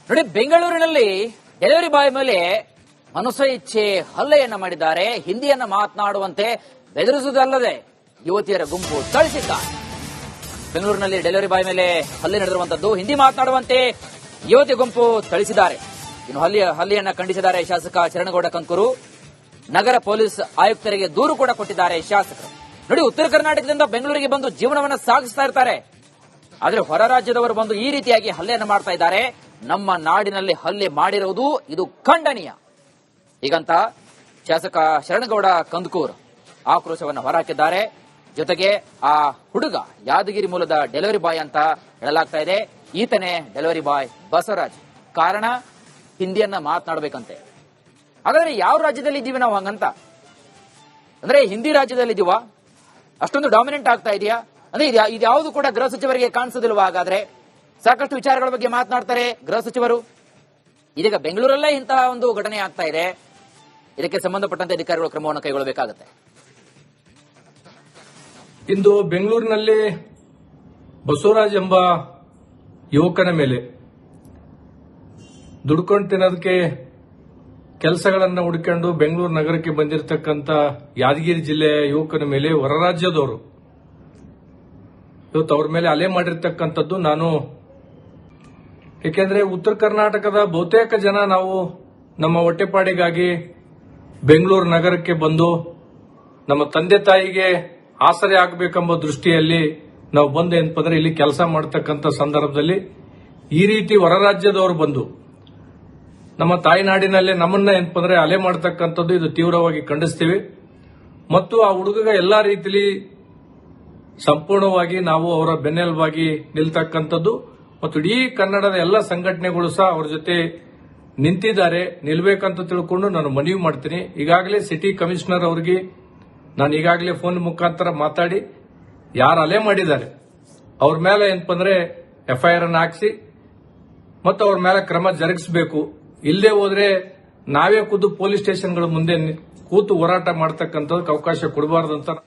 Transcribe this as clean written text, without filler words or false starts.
ನೋಡಿ, ಬೆಂಗಳೂರಿನಲ್ಲಿ delivery boy ಮೇಲೆ ಮನುಷ್ಯ ಇಚ್ಛೆ ಹಲ್ಲೆಯನ್ನ ಮಾಡಿದ್ದಾರೆ. ಹಿಂದಿಯನ್ನ ಮಾತನಾಡುವಂತೆ ಬೆದರಿಸುವುದಲ್ಲದೆ ಯುವತಿಯರ ಗುಂಪು ಥಳಿಸಿದ್ದಾರೆ. ಬೆಂಗಳೂರಿನಲ್ಲಿ ಡೆಲಿವರಿ ಬಾಯ್ ಮೇಲೆ ಹಲ್ಲೆ ನಡೆದಿರುವಂತದ್ದು, ಹಿಂದಿ ಮಾತನಾಡುವಂತೆ ಯುವತಿ ಗುಂಪು ಥಳಿಸಿದ್ದಾರೆ. ಇನ್ನು ಹಲ್ಲೆಯನ್ನ ಖಂಡಿಸಿದ್ದಾರೆ ಶಾಸಕ ಶರಣಗೌಡ ಕಂಕೂರು. ನಗರ ಪೊಲೀಸ್ ಆಯುಕ್ತರಿಗೆ ದೂರು ಕೂಡ ಕೊಟ್ಟಿದ್ದಾರೆ ಶಾಸಕರು. ನೋಡಿ, ಉತ್ತರ ಕರ್ನಾಟಕದಿಂದ ಬೆಂಗಳೂರಿಗೆ ಬಂದು ಜೀವನವನ್ನ ಸಾಗಿಸ್ತಾ ಇರ್ತಾರೆ. ಆದ್ರೆ ಹೊರ ರಾಜ್ಯದವರು ಬಂದು ಈ ರೀತಿಯಾಗಿ ಹಲ್ಲೆಯನ್ನು ಮಾಡ್ತಾ ಇದ್ದಾರೆ. ನಮ್ಮ ನಾಡಿನಲ್ಲಿ ಹಲ್ಲೆ ಮಾಡಿರುವುದು ಇದು ಖಂಡನೀಯ. ಹೀಗಂತ ಶಾಸಕ ಶರಣಗೌಡ ಕಂದಕೂರ್ ಆಕ್ರೋಶವನ್ನು ಹೊರಹಾಕಿದ್ದಾರೆ. ಜೊತೆಗೆ ಆ ಹುಡುಗ ಯಾದಗಿರಿ ಮೂಲದ ಡೆಲಿವರಿ ಬಾಯ್ ಅಂತ ಹೇಳಲಾಗ್ತಾ ಇದೆ. ಈತನೇ ಡೆಲಿವರಿ ಬಾಯ್ ಬಸವರಾಜ್. ಕಾರಣ ಹಿಂದಿಯನ್ನ ಮಾತನಾಡಬೇಕಂತೆ. ಹಾಗಾದ್ರೆ ಯಾವ ರಾಜ್ಯದಲ್ಲಿ ಇದ್ದೀವಿ ನಾವು ಹಂಗಂತ? ಅಂದ್ರೆ ಹಿಂದಿ ರಾಜ್ಯದಲ್ಲಿ ಇದೀವಾ? ಅಷ್ಟೊಂದು ಡಾಮಿನೆಂಟ್ ಆಗ್ತಾ ಇದೆಯಾ? ಅಂದ್ರೆ ಇದ್ಯಾವುದು ಕೂಡ ಗೃಹ ಸಚಿವರಿಗೆ ಕಾಣಿಸೋದಿಲ್ವಾ? ಹಾಗಾದ್ರೆ ಸಾಕಷ್ಟು ವಿಚಾರಗಳ ಬಗ್ಗೆ ಮಾತನಾಡ್ತಾರೆ ಗೃಹ ಸಚಿವರು. ಇದೀಗ ಬೆಂಗಳೂರಲ್ಲೇ ಇಂತಹ ಒಂದು ಘಟನೆ ಆಗ್ತಾ ಇದೆ. ಇದಕ್ಕೆ ಸಂಬಂಧಪಟ್ಟಂತೆ ಅಧಿಕಾರಿಗಳು ಕ್ರಮವನ್ನು ಕೈಗೊಳ್ಳಬೇಕಾಗುತ್ತೆ. ಇಂದು ಬೆಂಗಳೂರಿನಲ್ಲಿ ಬಸವರಾಜ್ ಎಂಬ ಯುವಕನ ಮೇಲೆ ದುಡ್ಕೊಂಡು ತಿನ್ನೋದಕ್ಕೆ ಕೆಲಸಗಳನ್ನು ಹುಡುಕೊಂಡು ಬೆಂಗಳೂರು ನಗರಕ್ಕೆ ಬಂದಿರತಕ್ಕಂತ ಯಾದಗಿರಿ ಜಿಲ್ಲೆಯ ಯುವಕನ ಮೇಲೆ ಹೊರ ರಾಜ್ಯದವರು ಇವತ್ತು ಅವ್ರ ಮೇಲೆ ಹಲ್ಲೆ ಮಾಡಿರ್ತಕ್ಕಂಥದ್ದು. ನಾನು ಏಕೆಂದ್ರೆ ಉತ್ತರ ಕರ್ನಾಟಕದ ಬಹುತೇಕ ಜನ ನಾವು ನಮ್ಮ ಹೊಟ್ಟೆಪಾಡಿಗಾಗಿ ಬೆಂಗಳೂರು ನಗರಕ್ಕೆ ಬಂದು ನಮ್ಮ ತಂದೆ ತಾಯಿಗೆ ಆಸರೆ ಆಗಬೇಕೆಂಬ ದೃಷ್ಟಿಯಲ್ಲಿ ನಾವು ಬಂದು ಏನಪ್ಪಂದ್ರೆ ಇಲ್ಲಿ ಕೆಲಸ ಮಾಡತಕ್ಕಂಥ ಸಂದರ್ಭದಲ್ಲಿ ಈ ರೀತಿ ಹೊರ ರಾಜ್ಯದವರು ಬಂದು ನಮ್ಮ ತಾಯ್ನಾಡಿನಲ್ಲೇ ನಮ್ಮನ್ನ ಏನಪ್ಪಂದ್ರೆ ಹಲ್ಲೆ ಮಾಡತಕ್ಕಂಥದ್ದು ಇದು ತೀವ್ರವಾಗಿ ಖಂಡಿಸ್ತೀವಿ. ಮತ್ತು ಆ ಹುಡುಗ ಎಲ್ಲಾ ರೀತಿಯಲ್ಲಿ ಸಂಪೂರ್ಣವಾಗಿ ನಾವು ಅವರ ಬೆನ್ನೆಲುಬಾಗಿ ನಿಲ್ತಕ್ಕಂಥದ್ದು ಮತ್ತು ಇಡೀ ಕನ್ನಡದ ಎಲ್ಲ ಸಂಘಟನೆಗಳು ಸಹ ಅವರ ಜೊತೆ ನಿಂತಿದ್ದಾರೆ. ನಿಲ್ಬೇಕಂತ ತಿಳ್ಕೊಂಡು ನಾನು ಮನವಿ ಮಾಡ್ತೀನಿ. ಈಗಾಗಲೇ ಸಿಟಿ ಕಮಿಷನರ್ ಅವರಿಗೆ ನಾನು ಈಗಾಗಲೇ ಫೋನ್ ಮುಖಾಂತರ ಮಾತಾಡಿ ಯಾರು ಹಲ್ಲೆ ಮಾಡಿದ್ದಾರೆ ಅವ್ರ ಮೇಲೆ ಏನಪ್ಪಂದ್ರೆ ಎಫ್ಐಆರ್ ಅನ್ನು ಹಾಕಿಸಿ ಮತ್ತು ಅವ್ರ ಮೇಲೆ ಕ್ರಮ ಜರುಗಿಸಬೇಕು. ಇಲ್ಲದೆ ಹೋದ್ರೆ ನಾವೇ ಖುದ್ದು ಪೊಲೀಸ್ ಸ್ಟೇಷನ್ಗಳ ಮುಂದೆ ಕೂತು ಹೋರಾಟ ಮಾಡತಕ್ಕಂಥದಕ್ಕೆ ಅವಕಾಶ ಕೊಡಬಾರದು ಅಂತ